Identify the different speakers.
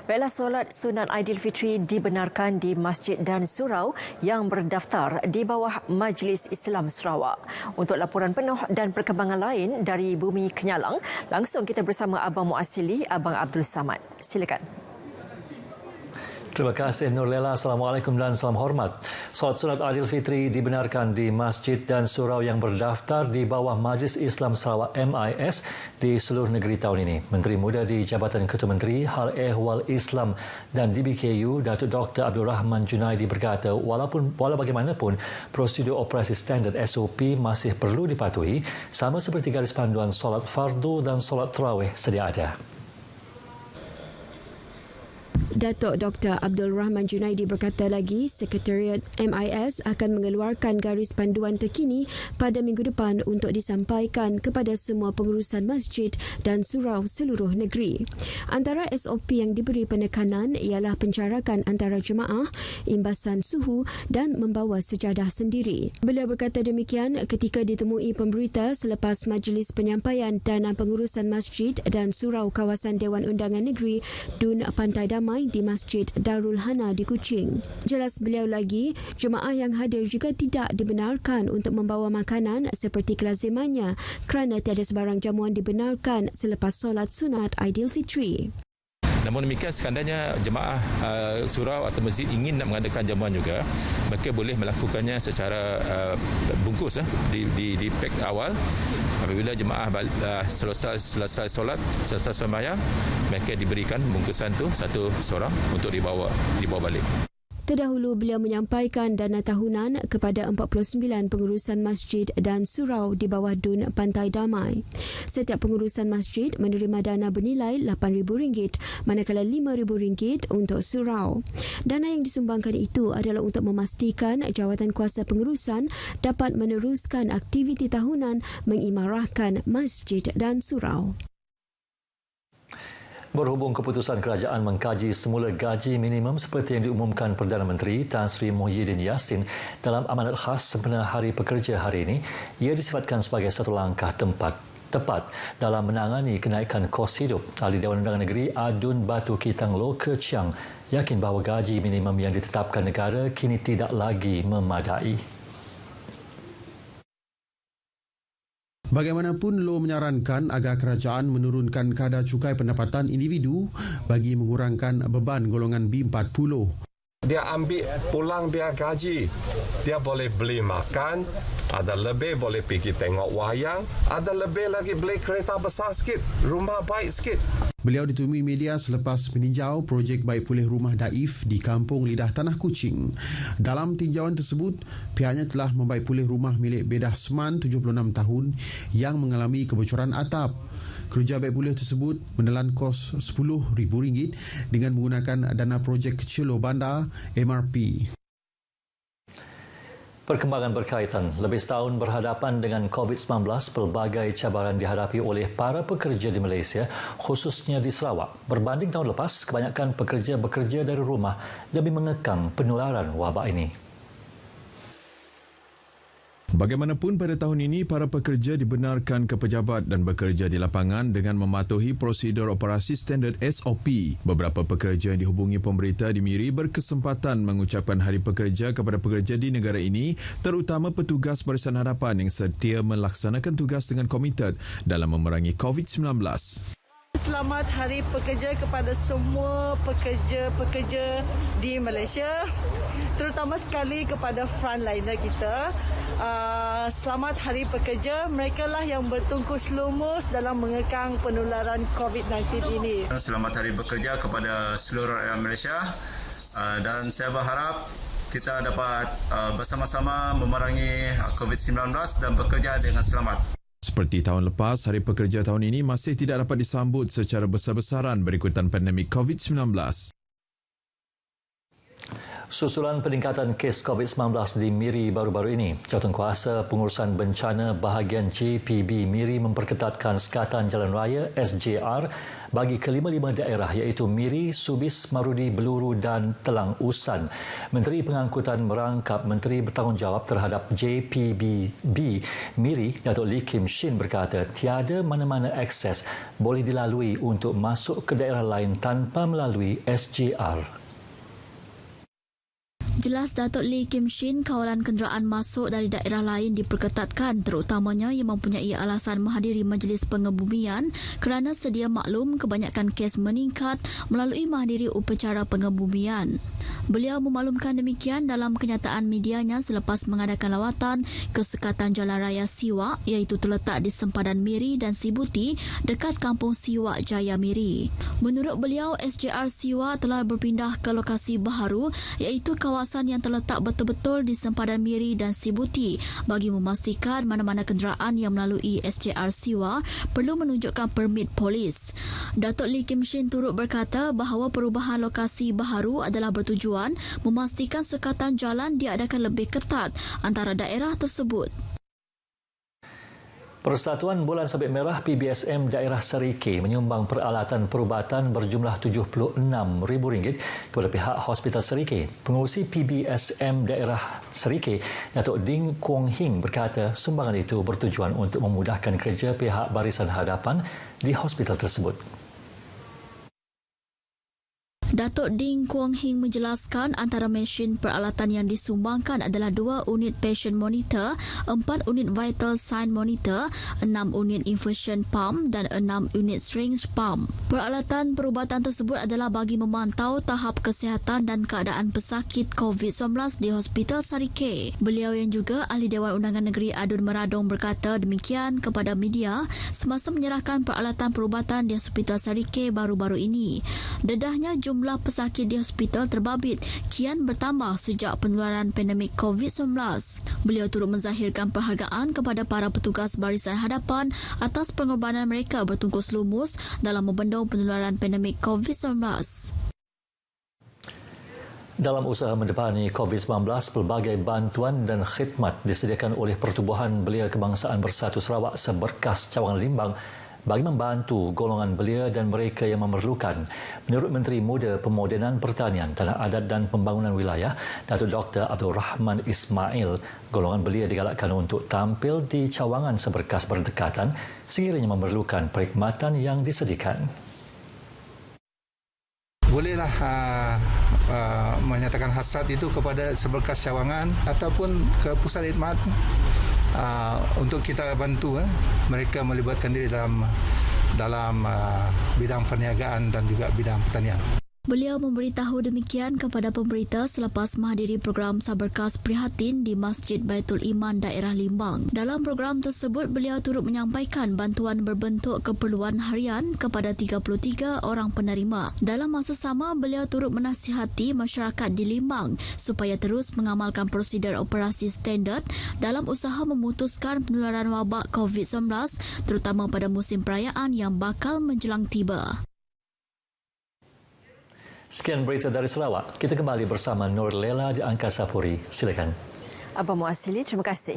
Speaker 1: Baiklah, solat sunat Aidilfitri dibenarkan di masjid dan surau yang berdaftar di bawah Majlis Islam Sarawak. Untuk laporan penuh dan perkembangan lain dari Bumi Kenyalang, langsung kita bersama Abang Muasili, Abang Abdul Samad. Silakan.
Speaker 2: Terima kasih Nurlela. Assalamualaikum dan salam hormat. Solat sunat Aidilfitri dibenarkan di masjid dan surau yang berdaftar di bawah Majlis Islam Sarawak MIS di seluruh negeri tahun ini. Menteri Muda di Jabatan Ketua Menteri Hal Ehwal Islam dan DBKU, Datuk Dr. Abdul Rahman Junaidi berkata, walau bagaimanapun prosedur operasi standard SOP masih perlu dipatuhi sama seperti garis panduan solat fardu dan solat tarawih sedia ada.
Speaker 3: Datuk Dr. Abdul Rahman Junaidi berkata lagi, Sekretariat MIS akan mengeluarkan garis panduan terkini pada minggu depan untuk disampaikan kepada semua pengurusan masjid dan surau seluruh negeri. Antara SOP yang diberi penekanan ialah pencarakan antara jemaah, imbasan suhu dan membawa sejadah sendiri. Beliau berkata demikian ketika ditemui pemberita selepas majlis penyampaian dana pengurusan masjid dan surau kawasan Dewan Undangan Negeri Dun Pantai Damai di Masjid Darul Hana di Kuching. Jelas beliau lagi, jemaah yang hadir juga tidak dibenarkan untuk membawa makanan seperti kelazimannya kerana tiada sebarang jamuan dibenarkan selepas solat sunat Aidilfitri.
Speaker 4: Namun demikian, sekandarnya jemaah surau atau masjid ingin nak mengadakan jamuan juga, mereka boleh melakukannya secara bungkus di pack awal. Apabila jemaah selesai solat, selesai sembahyang, mereka diberikan bungkusan tu satu seorang untuk dibawa balik.
Speaker 3: Terdahulu beliau menyampaikan dana tahunan kepada 49 pengurusan masjid dan surau di bawah Dun Pantai Damai. Setiap pengurusan masjid menerima dana bernilai RM8,000 manakala RM5,000 untuk surau. Dana yang disumbangkan itu adalah untuk memastikan jawatan kuasa pengurusan dapat meneruskan aktiviti tahunan mengimarahkan masjid dan surau.
Speaker 2: Berhubung keputusan kerajaan mengkaji semula gaji minimum seperti yang diumumkan Perdana Menteri Tan Sri Muhyiddin Yassin dalam amanat khas sempena Hari Pekerja hari ini, ia disifatkan sebagai satu langkah tepat dalam menangani kenaikan kos hidup. Ahli Dewan Undangan Negeri Adun Batu Kitang Loh Ke Chiang yakin bahawa gaji minimum yang ditetapkan negara kini tidak lagi memadai.
Speaker 5: Bagaimanapun, Loh menyarankan agar kerajaan menurunkan kadar cukai pendapatan individu bagi mengurangkan beban golongan B40.
Speaker 6: Dia ambil pulang dia gaji, dia boleh beli makan, ada lebih boleh pergi tengok wayang, ada lebih lagi beli kereta besar sikit, rumah baik sikit.
Speaker 5: Beliau ditemui media selepas meninjau projek baik pulih rumah Daif di Kampung Lidah Tanah Kuching. Dalam tinjauan tersebut, pihaknya telah membaik pulih rumah milik Bedah Sman 76 tahun yang mengalami kebocoran atap. Kerja baik pulih tersebut menelan kos RM10,000 dengan menggunakan dana projek kecil Loh Bandar MRP.
Speaker 2: Perkembangan berkaitan, lebih setahun berhadapan dengan COVID-19, pelbagai cabaran dihadapi oleh para pekerja di Malaysia, khususnya di Sarawak. Berbanding tahun lepas, kebanyakan pekerja bekerja dari rumah demi mengekang penularan wabak ini.
Speaker 7: Bagaimanapun, pada tahun ini, para pekerja dibenarkan ke pejabat dan bekerja di lapangan dengan mematuhi prosedur operasi standard SOP. Beberapa pekerja yang dihubungi pemberita di Miri berkesempatan mengucapkan Hari Pekerja kepada pekerja di negara ini, terutama petugas barisan hadapan yang setia melaksanakan tugas dengan komited dalam memerangi COVID-19.
Speaker 8: Selamat Hari Pekerja kepada semua pekerja-pekerja di Malaysia, terutama sekali kepada frontliner kita. Selamat Hari Pekerja, mereka lah yang bertungkus lumus dalam mengekang penularan COVID-19 ini.
Speaker 9: Selamat Hari Pekerja kepada seluruh rakyat Malaysia dan saya berharap kita dapat bersama-sama memerangi COVID-19 dan bekerja dengan selamat.
Speaker 7: Seperti tahun lepas, Hari Pekerja tahun ini masih tidak dapat disambut secara besar-besaran berikutan pandemik COVID-19.
Speaker 2: Susulan peningkatan kes COVID-19 di Miri baru-baru ini, Jawatankuasa Pengurusan Bencana Bahagian JPB Miri memperketatkan sekatan jalan raya SJR bagi kelima-lima daerah iaitu Miri, Subis, Marudi, Beluru dan Telang Usan. Menteri Pengangkutan merangkap Menteri Bertanggungjawab terhadap JPB Miri, Datuk Lee Kim Shin berkata tiada mana-mana akses boleh dilalui untuk masuk ke daerah lain tanpa melalui SJR.
Speaker 10: Jelas Datuk Lee Kim Shin, kawalan kenderaan masuk dari daerah lain diperketatkan terutamanya yang mempunyai alasan menghadiri majlis pengebumian kerana sedia maklum kebanyakan kes meningkat melalui menghadiri upacara pengebumian. Beliau memaklumkan demikian dalam kenyataan medianya selepas mengadakan lawatan ke sekatan Jalan Raya Siwak iaitu terletak di sempadan Miri dan Sibuti dekat Kampung Siwak Jaya Miri. Menurut beliau, SJR Siwak telah berpindah ke lokasi baharu iaitu kawasan yang terletak betul-betul di sempadan Miri dan Sibuti bagi memastikan mana-mana kenderaan yang melalui SJR Siwak perlu menunjukkan permit polis. Datuk Lee Kim Shin turut berkata bahawa perubahan lokasi baharu adalah bertujuan memastikan sukatan jalan diadakan lebih ketat antara daerah tersebut.
Speaker 2: Persatuan Bulan Sabit Merah PBSM Daerah Serike menyumbang peralatan perubatan berjumlah RM76,000 kepada pihak Hospital Serike. Pengurusi PBSM Daerah Serike, Datuk Ding Kuang Hing berkata sumbangan itu bertujuan untuk memudahkan kerja pihak barisan hadapan di hospital tersebut.
Speaker 10: Datuk Ding Kuang Hing menjelaskan antara mesin peralatan yang disumbangkan adalah 2 unit patient monitor, 4 unit vital sign monitor, 6 unit infusion pump dan 6 unit syringe pump. Peralatan perubatan tersebut adalah bagi memantau tahap kesihatan dan keadaan pesakit COVID-19 di Hospital Serike. Beliau yang juga Ahli Dewan Undangan Negeri Adun Meradong berkata demikian kepada media semasa menyerahkan peralatan perubatan di Hospital Serike baru-baru ini. Dedahnya jumlah pesakit di hospital terbabit kian bertambah sejak penularan pandemik COVID-19. Beliau turut menzahirkan penghargaan kepada para petugas barisan hadapan atas pengorbanan mereka bertungkus lumus dalam membendung penularan pandemik COVID-19.
Speaker 2: Dalam usaha mendepani COVID-19, pelbagai bantuan dan khidmat disediakan oleh Pertubuhan Belia Kebangsaan Bersatu Sarawak seberkas cawangan Limbang bagi membantu golongan belia dan mereka yang memerlukan. Menurut Menteri Muda Pemodenan Pertanian, Tanah Adat dan Pembangunan Wilayah, Datuk Dr. Abdul Rahman Ismail, golongan belia digalakkan untuk tampil di cawangan seberkas berdekatan sekiranya memerlukan perkhidmatan yang disediakan.
Speaker 11: Bolehlah menyatakan hasrat itu kepada seberkas cawangan ataupun ke pusat khidmat untuk kita bantu mereka melibatkan diri dalam bidang perniagaan dan juga bidang pertanian.
Speaker 10: Beliau memberitahu demikian kepada pemberita selepas menghadiri program Saberkas Prihatin di Masjid Baitul Iman Daerah Limbang. Dalam program tersebut, beliau turut menyampaikan bantuan berbentuk keperluan harian kepada 33 orang penerima. Dalam masa sama, beliau turut menasihati masyarakat di Limbang supaya terus mengamalkan prosedur operasi standard dalam usaha memutuskan penularan wabak COVID-19 terutama pada musim perayaan yang bakal menjelang tiba.
Speaker 2: Sekian berita dari Sarawak. Kita kembali bersama Nur Lela di Angkasa Puri. Silakan.
Speaker 1: Abang Muasili, terima kasih.